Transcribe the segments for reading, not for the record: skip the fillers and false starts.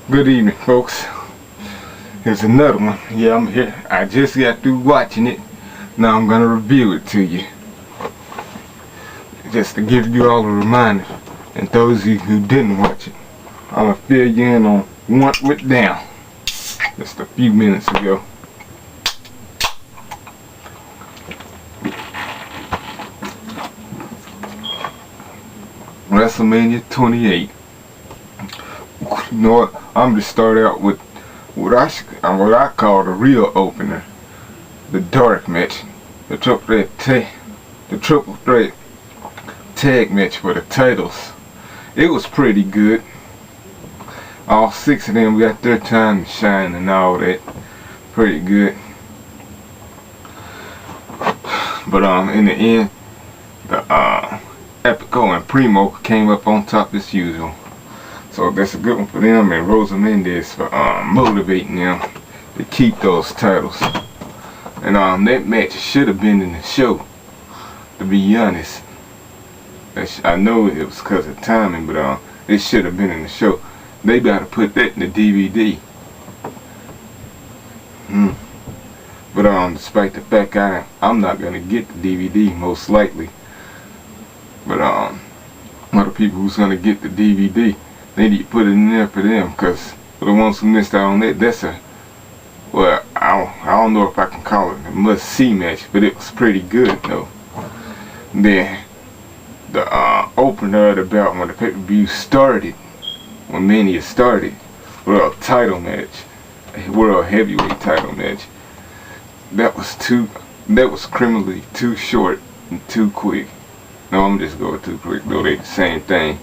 Good evening, folks. Here's another one. Yeah, I'm here. I just got through watching it. Now I'm gonna review it to you. Just to give you all a reminder, and those of you who didn't watch it, I'm gonna fill you in on what went down just a few minutes ago. Wrestlemania 28. You know what? I'm gonna start out with what I call the real opener, the dark match, the triple threat tag match for the titles. It was pretty good. All 6 of them got their time to shine and all that. Pretty good. But in the end, the Epico and Primo came up on top as usual. So that's a good one for them, and Wrestlemania for motivating them to keep those titles. And that match should have been in the show, to be honest. I know it was because of timing, but it should have been in the show. They gotta put that in the DVD. But despite the fact I'm not gonna get the DVD most likely. But other people who's gonna get the DVD, they need to put it in there for them, because for the ones who missed out on that, that's a, well, I don't know if I can call it a must-see match, but it was pretty good though. Then the opener of the belt, when the pay-per-view started, when Mania started, world title match, world heavyweight title match, that was criminally too short and too quick. No, I'm just going too quick though. They the same thing.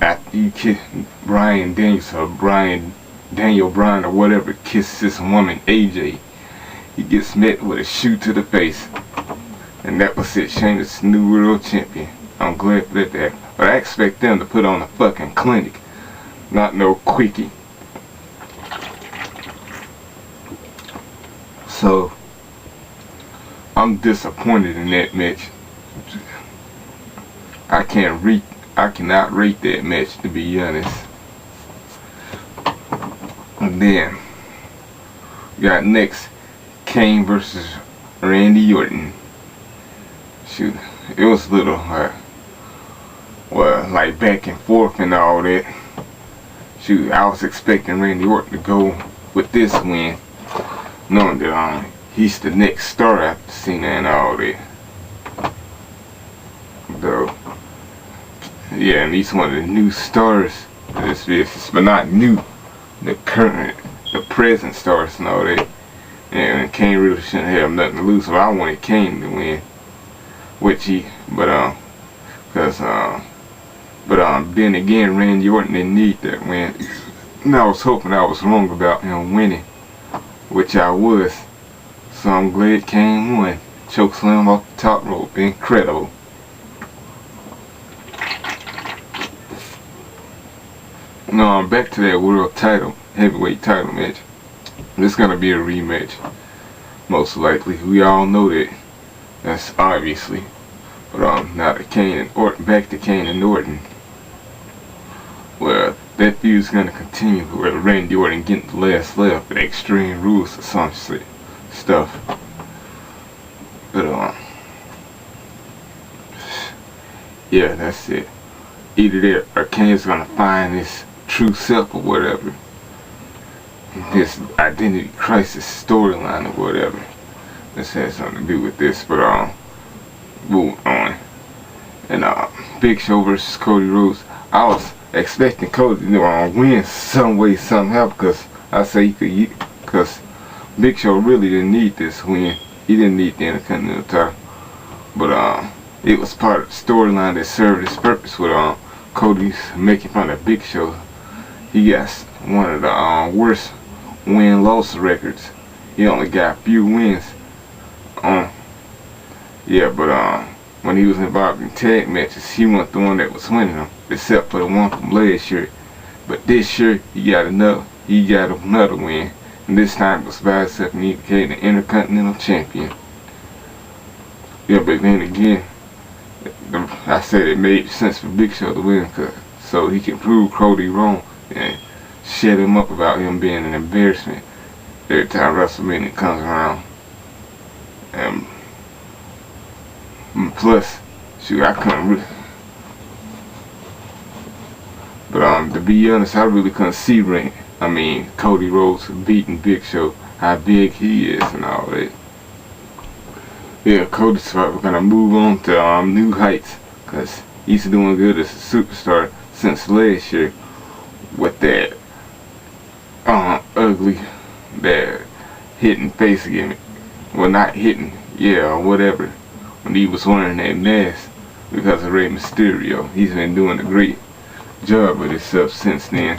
After you kiss Bryan Daniel Bryan or whatever kisses this woman AJ, he gets met with a shoe to the face, and that was it. Sheamus, new world champion. I'm glad for that. But I expect them to put on a fucking clinic, not no quickie. So I'm disappointed in that match. I cannot rate that match, to be honest. And then we got next Kane versus Randy Orton. Shoot, it was a little well, like back and forth and all that. Shoot, I was expecting Randy Orton to go with this win, knowing that he's the next star after Cena and all that. Though, yeah, and he's one of the new stars of this business, but not new, the present stars and all that. And Kane really shouldn't have nothing to lose, so I wanted Kane to win, which but then again, Randy Orton didn't need that win. And I was hoping I was wrong about him winning, which I was. So I'm glad Kane won. Chokeslam off the top rope, incredible. Now I'm back to that world title, heavyweight title match. This is gonna be a rematch, most likely. We all know that. That's obviously. But now to Kane and Orton, back to Kane and Orton. Well, that feud's gonna continue where Randy Orton getting the last laugh at Extreme Rules or some shit stuff. But yeah, that's it. Either that or Kane's gonna find his true self or whatever. This identity crisis storyline or whatever. This has something to do with this, but moving on. And Big Show versus Cody Rhodes. I was expecting Cody to win some way, somehow, because I say because Big Show really didn't need this win. He didn't need the Intercontinental title. But it was part of the storyline that served its purpose with Cody's making fun of Big Show. He got one of the worst win-loss records. He only got a few wins. Yeah, but when he was involved in tag matches, he wasn't the one that was winning them, except for the one from last year. But this year, he got another win, and this time it was by himself, and he became the Intercontinental Champion. Yeah, but then again, I said it made sense for Big Show to win, so he can prove Cody wrong and shut him up about him being an embarrassment every time WrestleMania comes around. And plus, shoot, I couldn't really. But to be honest, I really couldn't see Cody Rhodes beating Big Show, how big he is and all that. Yeah, Cody's gonna move on to new heights, cause he's doing good as a superstar since last year with that ugly, that hitting face gimmick. Well, not hitting, yeah, or whatever. When he was wearing that mask because of Rey Mysterio, he's been doing a great job with himself since then.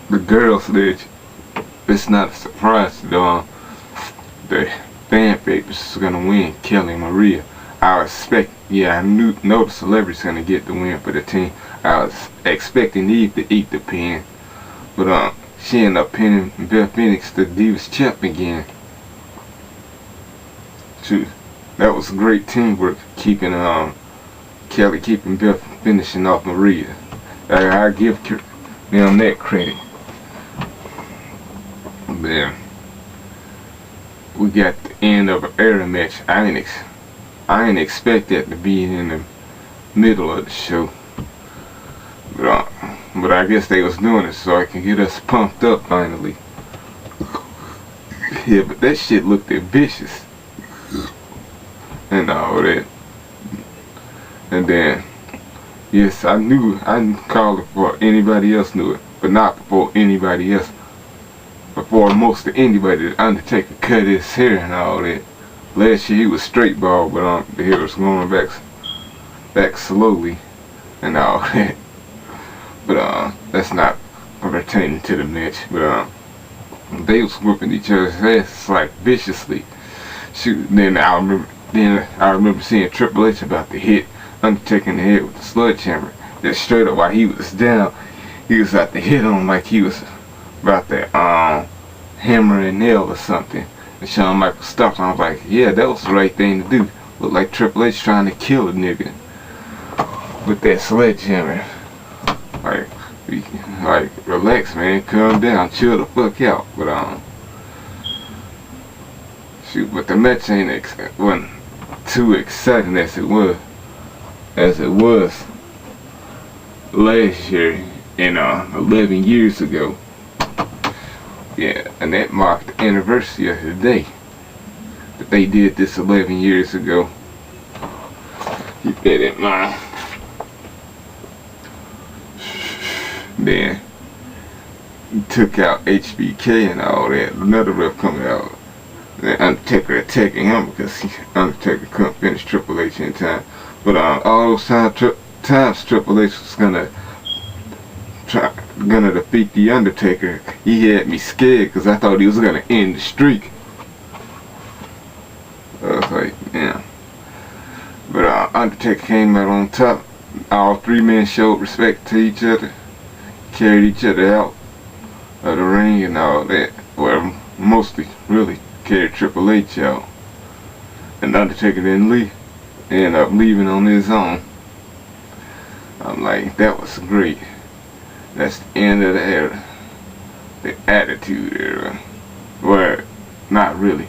The girls' ledge, it's not a surprise to the fan favorites is gonna win, Kelly and Maria. I expect, yeah, I know the celebrity's gonna get the win for the team. I was expecting Eve to eat the pin, but she ended up pinning Beth Phoenix, the Divas champ, again. Shoot, that was great teamwork, keeping Kelly keeping Beth finishing off Maria. I give them that credit. Then we got the end of an era match. I didn't expect that to be in the middle of the show, but I guess they was doing it so I can get us pumped up finally. Yeah, but that shit looked vicious and all that. And then, yes, I called it before anybody else knew it, but not before anybody else. Before most of anybody, the Undertaker cut his hair and all that. Last year he was straight bald, but the hair was going back slowly and all that. But that's not pertaining to the match. But they was whooping each other's asses like viciously. Shoot, then I remember seeing Triple H about to hit Undertaker in the head with the sledgehammer. Just straight up while he was down, he was about to hit him like he was about to hammer and nail or something. And Shawn Michaels stopped, and I was like, yeah, that was the right thing to do. Looked like Triple H trying to kill a nigga with that sledgehammer. Like, relax, man, calm down, chill the fuck out. But shoot, but the match wasn't too exciting as it was last year and 11 years ago. Yeah, and that marked the anniversary of the day that they did this 11 years ago. Keep that in mind. Then he took out HBK and all that. Another ref coming out. The Undertaker attacking him because Undertaker couldn't finish Triple H in time. But all those times Triple H was gonna defeat the Undertaker, he had me scared because I thought he was gonna end the streak. I was like, yeah. But Undertaker came out on top. All three men showed respect to each other, carried each other out of the ring and all that. Well, mostly really carried Triple H out. And Undertaker didn't leave. Ended up leaving on his own. I'm like, that was great. That's the end of the era. The Attitude Era. Well, not really.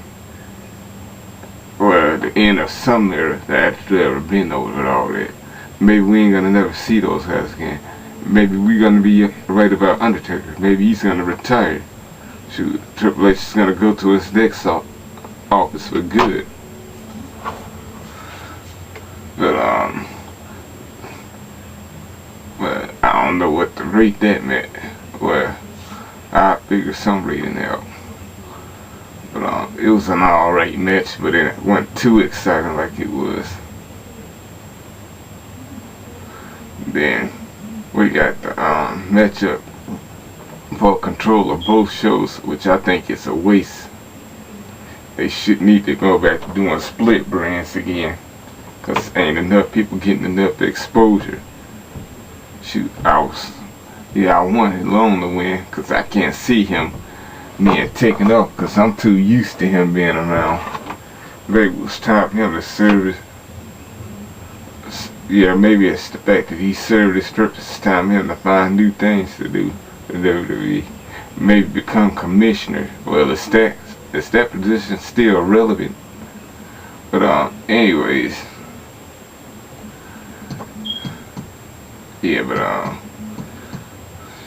Well, the end of some era. The Attitude Era been over and all that. Maybe we ain't gonna never see those guys again. Maybe we gonna be right about Undertaker. Maybe he's gonna retire. Shoot, Triple H is gonna go to his next office for good. But I don't know what to rate that match. Well, I figure some rating out. But it was an alright match, but it wasn't too exciting like it was. Then we got the matchup for control of both shows, which I think is a waste. They should need to go back to doing split brands again, cause ain't enough people getting enough exposure. Shoot, I wanted Lone to win, cause I can't see him being taken off, cause I'm too used to him being around. Maybe it was time for him to yeah, maybe it's the fact that he served his purpose. It's time for him to find new things to do in WWE. Maybe become commissioner. Well, is that position still relevant? But anyways, yeah, but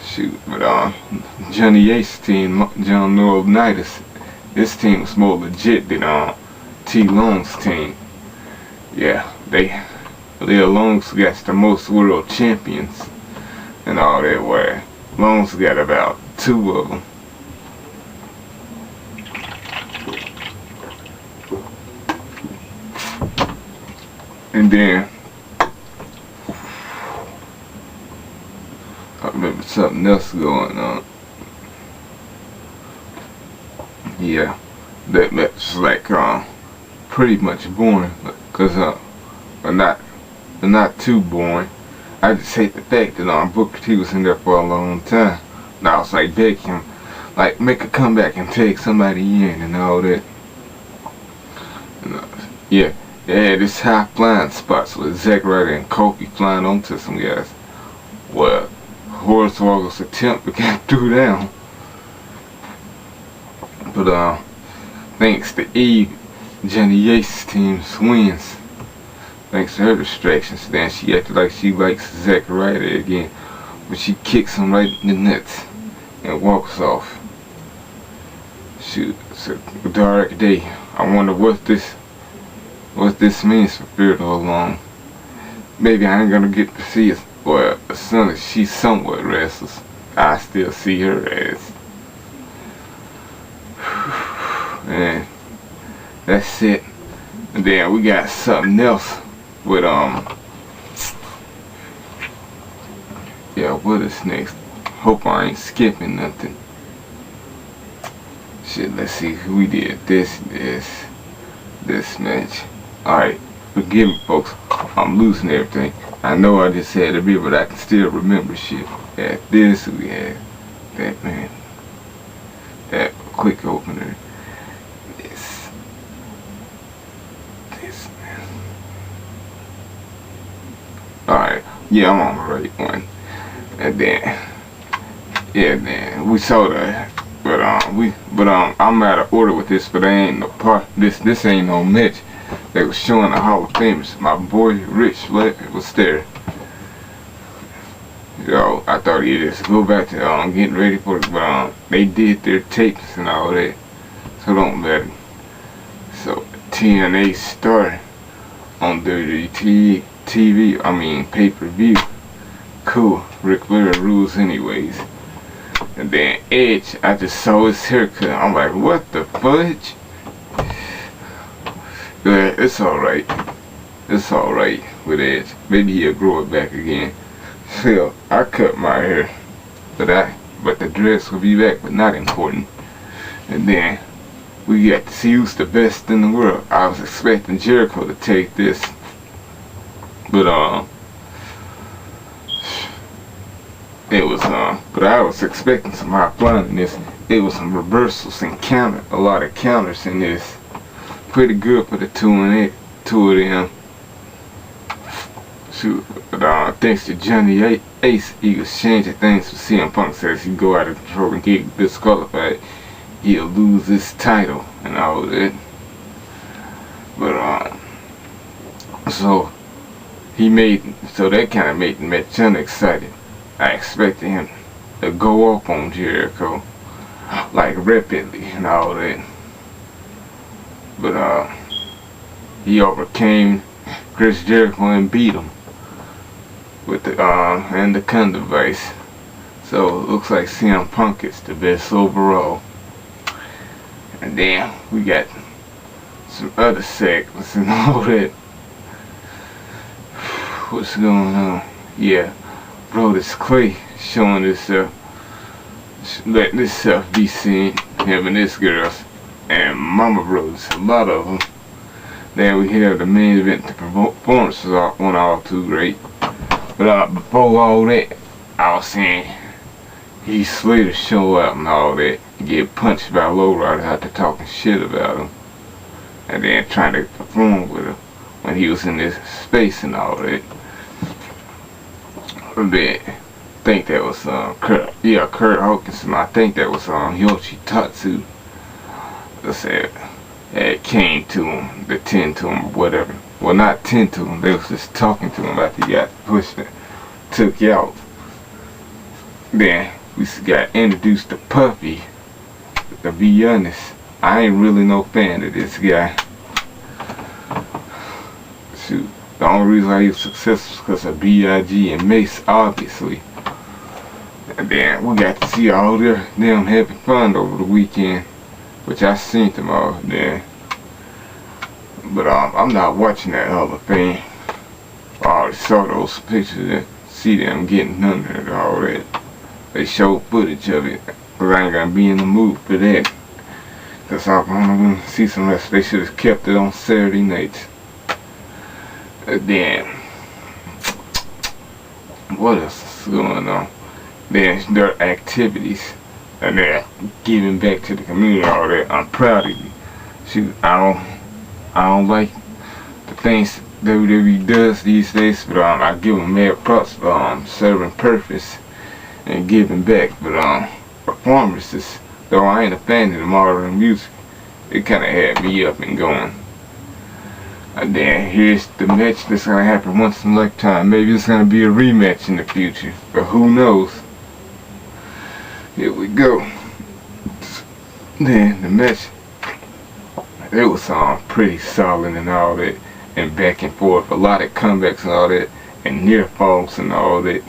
shoot, but Johnny Ace team, John Laurinaitis, his team was more legit than T Long's team. Yeah, they Long's got the most world champions and all that. Where Long's got about 2 of them. And then I remember something else going on. Yeah, that match was like pretty much boring, cause but not too boring. I just hate the fact that Booker T was in there for a long time. And I was like begging him, like, make a comeback and take somebody in and all that. And, yeah, they had this high flying spots with Zack Ryder and Kofi flying onto some guys. Well, Hornswoggle's attempt to get through down. But thanks to Eve, Johnny Ace's team wins. Thanks to her distractions, then she acted like she likes Zack Ryder again, but she kicks him right in the nuts and walks off. Shoot, it's a dark day. I wonder what this means for Fearless Long. Maybe I ain't gonna get to see it. Well, as soon as she's somewhat restless, I still see her as. And that's it. And then we got something else with yeah, what is next? Hope I ain't skipping nothing. Shit, let's see who we did this match. Alright, forgive me folks, I'm losing everything. I know I just had a bit, but I can still remember shit. At this we had that man, that quick opener. This man. Alright, yeah, I'm on the right one. And then, yeah, then we saw that. But I'm out of order with this, but I ain't no part. This ain't no match. They was showing the Hall of Famers. My boy Rich was there. Yo, I thought he'd just go back to getting ready for it, but they did their tapes and all that, so don't let it. So TNA started on WWE TV. I mean pay-per-view. Cool. Ric Flair rules anyways. And then Edge, I just saw his haircut. I'm like, what the fudge? Yeah, it's alright. It's alright with Edge. Maybe he'll grow it back again. Still, I cut my hair. But the dress will be back, but not important. And then we got to see who's the best in the world. I was expecting Jericho to take this. But it was but I was expecting some high flying in this. It was some reversals and a lot of counters in this. Pretty good for the two of them. Shoot, but thanks to Johnny Ace, he was changing things for CM Punk. Says he go out of control and get disqualified, he'll lose his title and all that. But so that kind of made the match unexciting. I expected him to go up on Jericho, like rapidly and all that. But he overcame Chris Jericho and beat him with the and the Kun device. So it looks like CM Punk is the best overall. And then we got some other segments and all that. What's going on? Yeah. Brodus Clay showing himself, letting himself be seen, him and this girls, and Mama Bros, a lot of them. Then we have the main event. The performances weren't all too great. But before all that, I was saying Heath Slater show up and all that, and get punched by Lowrider after talking shit about him, and then trying to perform with him when he was in this space and all that. I think that was Kurt Hawkinson. I think that was Yoshi Tatsu. That said, it came to him, to tend to him, whatever. Well, not tend to him. They was just talking to him after he got pushed and took out. Then we got introduced to Puffy. To be honest, I ain't really no fan of this guy. Shoot, the only reason why he was successful is because of B.I.G. and Mace, obviously. And then we got to see all them having fun over the weekend, which I seen them all then. But I'm not watching that Hall of Fame. I already saw those pictures and see them getting under and all that. They showed footage of it, but I ain't gonna be in the mood for that. Cause I'm gonna see some rest. They should have kept it on Saturday nights. And then, what else is going on? Then their activities, and they're giving back to the community, all that. I'm proud of you. Shoot, I don't like the things WWE does these days, but I give them mad props for serving purpose and giving back. But performances, though I ain't a fan of the modern music, it kind of had me up and going. And then here's the match that's gonna happen once in a lifetime. Maybe it's gonna be a rematch in the future, but who knows? Here we go. Then the match, it was pretty solid and all that, and back and forth, a lot of comebacks and all that, and near falls and all that.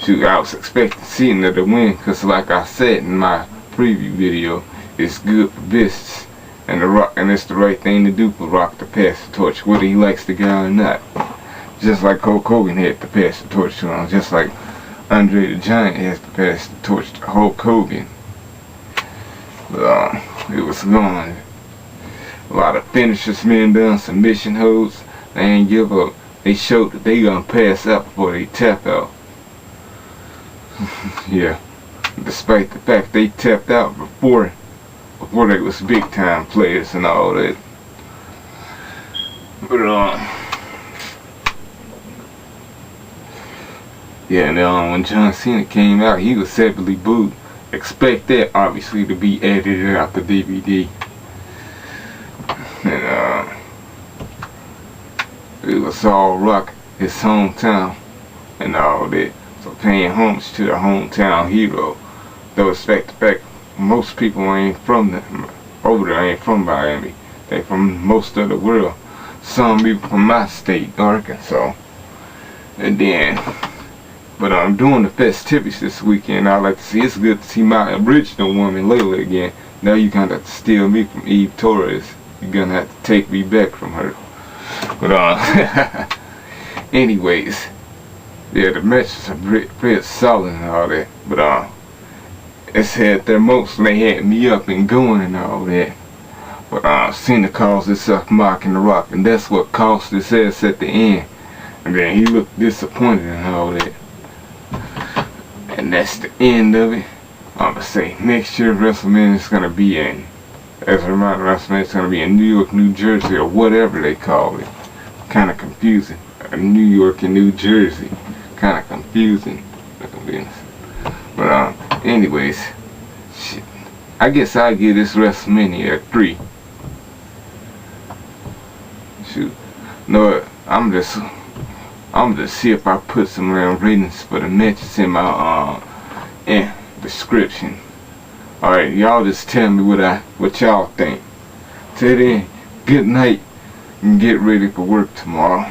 Shoot, I was expecting Cena to win, cause like I said in my preview video, it's good for business, and it's the right thing to do for Rock to pass the torch, whether he likes the guy or not. Just like Hulk Hogan had to pass the torch to him, just like Andre the Giant has to pass the torch to Hulk Hogan. But it was going. A lot of finishers being done, submission holds. They ain't give up. They showed that they gonna pass out before they tap out. Yeah. Despite the fact they tapped out before they was big time players and all that. But yeah, and when John Cena came out, he was heavily booed. Expect that obviously to be edited out the DVD. And it was all Rock, his hometown and all that. So paying homage to the hometown hero. Though it's fact to fact, most people ain't from over there ain't from Miami. They from most of the world. Some people from my state, Arkansas. And then, but I'm doing the festivities this weekend. I like to see. It's good to see my original woman Layla again. Now you gonna have to steal me from Eve Torres. You're gonna have to take me back from her. But anyways, yeah, the matches are pretty solid and all that. But it's had their most. They had me up and going and all that. But Cena calls himself mocking the Rock, and that's what cost his ass at the end. And then he looked disappointed and all that. And that's the end of it. I'm gonna say next year Wrestlemania is gonna be in, as a reminder, Wrestlemania is gonna be in New York, New Jersey, or whatever they call it. Kind of confusing. New York and New Jersey, kind of confusing. But anyways, shit. I guess I give this WrestleMania a 3. Shoot, no, I'm just see if I put some ratings for the matches in my description. Alright, y'all just tell me what y'all think. Till then, good night and get ready for work tomorrow.